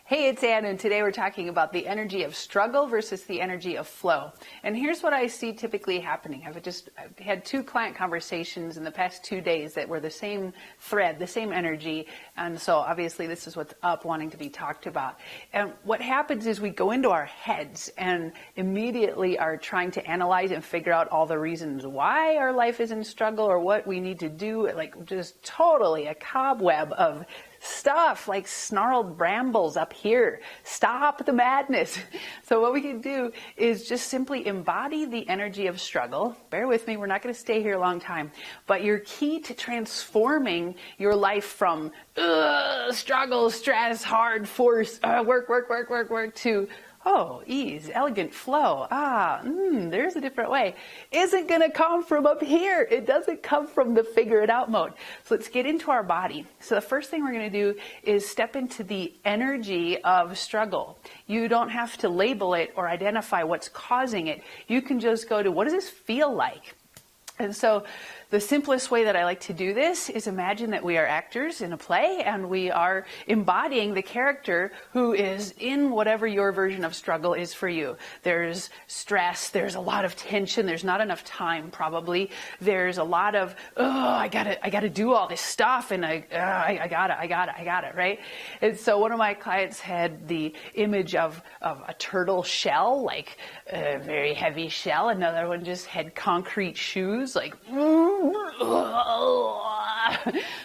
Hey, it's Ann, and today we're talking about the energy of struggle versus the energy of flow. And here's what I see typically happening. I've had 2 client conversations in the past 2 days that were the same thread, the same energy. And so obviously this is what's up wanting to be talked about. And what happens is we go into our heads and immediately are trying to analyze and figure out all the reasons why our life is in struggle or what we need to do, like just totally a cobweb of stuff like snarled brambles up here. Stop the madness. So what we can do is just simply embody the energy of struggle. Bear with me, we're not going to stay here a long time. But your key to transforming your life from struggle, stress, hard, force, work, to ease, elegant flow. There's a different way. Isn't going to come from up here. It doesn't come from the figure it out mode. So let's get into our body. So the first thing we're going to do is step into the energy of struggle. You don't have to label it or identify what's causing it. You can just go to, what does this feel like? And so the simplest way that I like to do this is imagine that we are actors in a play and we are embodying the character who is in whatever your version of struggle is for you. There's stress, there's a lot of tension, there's not enough time probably. There's a lot of, I gotta do all this stuff and I got it, right? And so one of my clients had the image of a turtle shell, like a very heavy shell. Another one just had concrete shoes, like,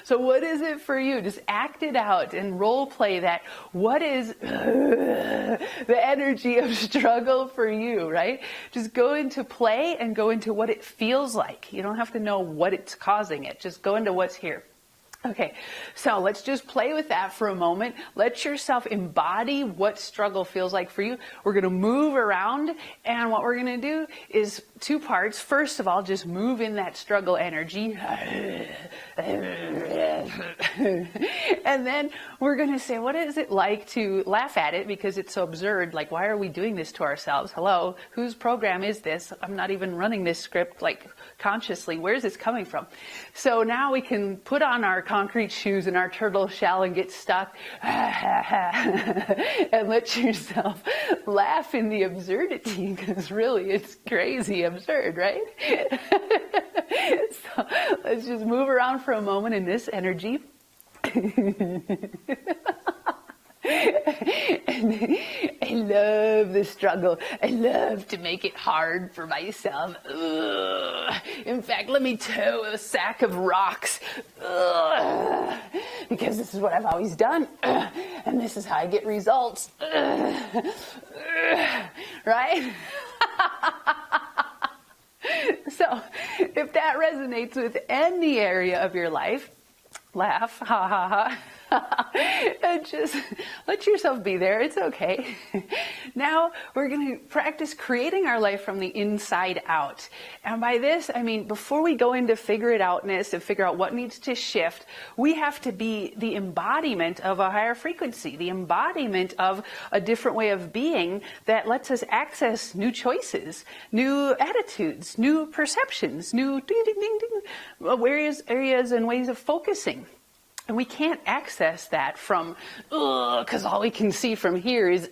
so what is it for you? Just act it out and role play that. What is the energy of struggle for you, right? Just go into play and go into what it feels like. You don't have to know what it's causing it. Just go into what's here. Okay, so let's just play with that for a moment. Let yourself embody what struggle feels like for you. We're going to move around, and what we're going to do is 2 parts. First of all, just move in that struggle energy. And then we're going to say, what is it like to laugh at it because it's so absurd? Like, why are we doing this to ourselves? Hello, whose program is this? I'm not even running this script like consciously. Where's this coming from? So now we can put on our concrete shoes and our turtle shell and get stuck and let yourself laugh in the absurdity, because really it's crazy absurd, right? So let's just move around for a moment in this energy. And I love the struggle. I love to make it hard for myself. In fact, let me tow a sack of rocks. Because this is what I've always done. And this is how I get results. Right? So, if that resonates with any area of your life, laugh, ha ha ha. And just let yourself be there. It's okay. Now we're going to practice creating our life from the inside out. And by this, I mean, before we go into figure it outness and figure out what needs to shift, we have to be the embodiment of a higher frequency, the embodiment of a different way of being that lets us access new choices, new attitudes, new perceptions, new ding, ding, ding, ding, areas and ways of focusing. And we can't access that from, because all we can see from here is,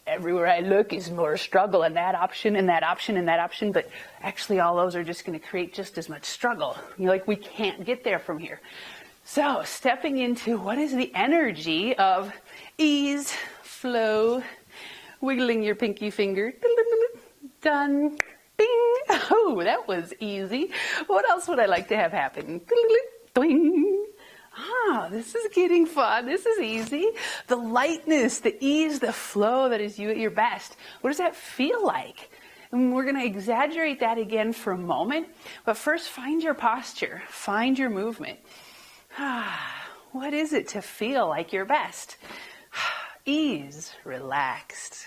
everywhere I look is more struggle and that option and that option and that option. But actually all those are just going to create just as much struggle. We can't get there from here. So stepping into what is the energy of ease, flow, wiggling your pinky finger. Done. Bing. Oh, that was easy. What else would I like to have happen? Doing. This is getting fun. This is easy. The lightness, the ease, the flow that is you at your best. What does that feel like? And we're going to exaggerate that again for a moment. But first, find your posture. Find your movement. What is it to feel like your best? Ease, relaxed.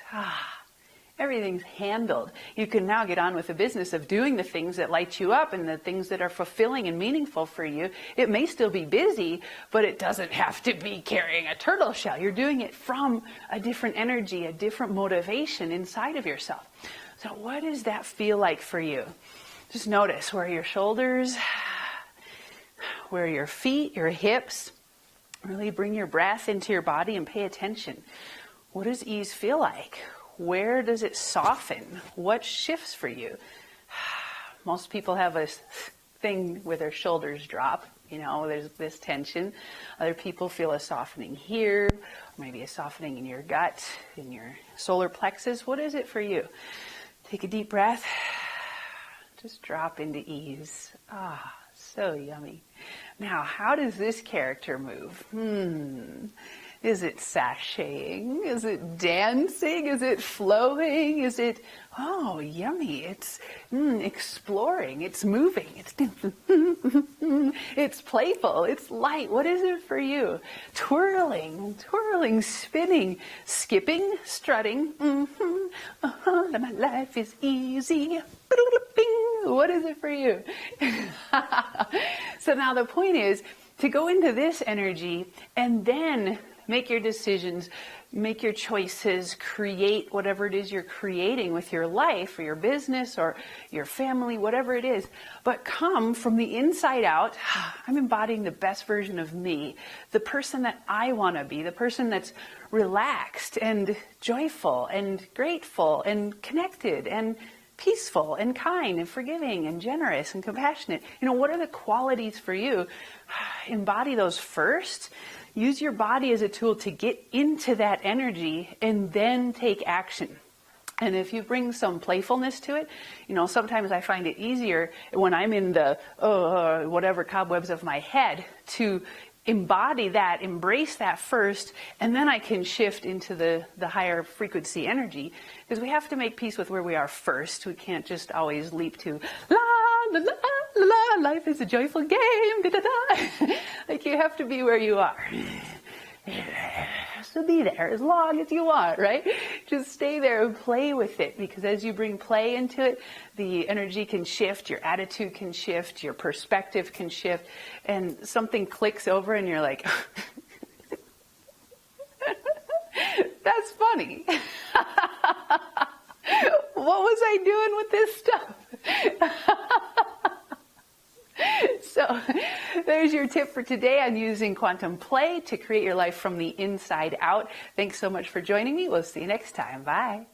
Everything's handled. You can now get on with the business of doing the things that light you up and the things that are fulfilling and meaningful for you. It may still be busy, but it doesn't have to be carrying a turtle shell. You're doing it from a different energy, a different motivation inside of yourself. So what does that feel like for you? Just notice where are your shoulders, where are your feet, your hips, Really bring your breath into your body and pay attention. What does ease feel like? Where does it soften? What shifts for you? Most people have a thing where their shoulders drop. There's this tension. Other people feel a softening here, or maybe a softening in your gut, in your solar plexus. What is it for you? Take a deep breath. Just drop into ease. Ah, so yummy. Now, how does this character move? Is it sashaying? Is it dancing? Is it flowing? Is it, oh, yummy. It's exploring. It's moving. It's playful. It's light. What is it for you? Twirling, spinning, skipping, strutting. My life is easy. What is it for you? So now the point is to go into this energy and then make your decisions, make your choices, create whatever it is you're creating with your life or your business or your family, whatever it is. But come from the inside out. I'm embodying the best version of me, the person that I want to be, the person that's relaxed and joyful and grateful and connected and peaceful and kind and forgiving and generous and compassionate. What are the qualities for you? Embody those first. Use your body as a tool to get into that energy and then take action. And if you bring some playfulness to it, sometimes I find it easier when I'm in the whatever cobwebs of my head to embody that, embrace that first, and then I can shift into the higher frequency energy, because we have to make peace with where we are first. We can't just always leap to la la la la la, life is a joyful game, da da da. Like, you have to be where you are. So be there as long as you want, right? Just stay there and play with it, because as you bring play into it, the energy can shift, your attitude can shift, your perspective can shift, and something clicks over and you're like, that's funny. What was I doing with this stuff? So there's your tip for today on using quantum play to create your life from the inside out. Thanks so much for joining me. We'll see you next time. Bye.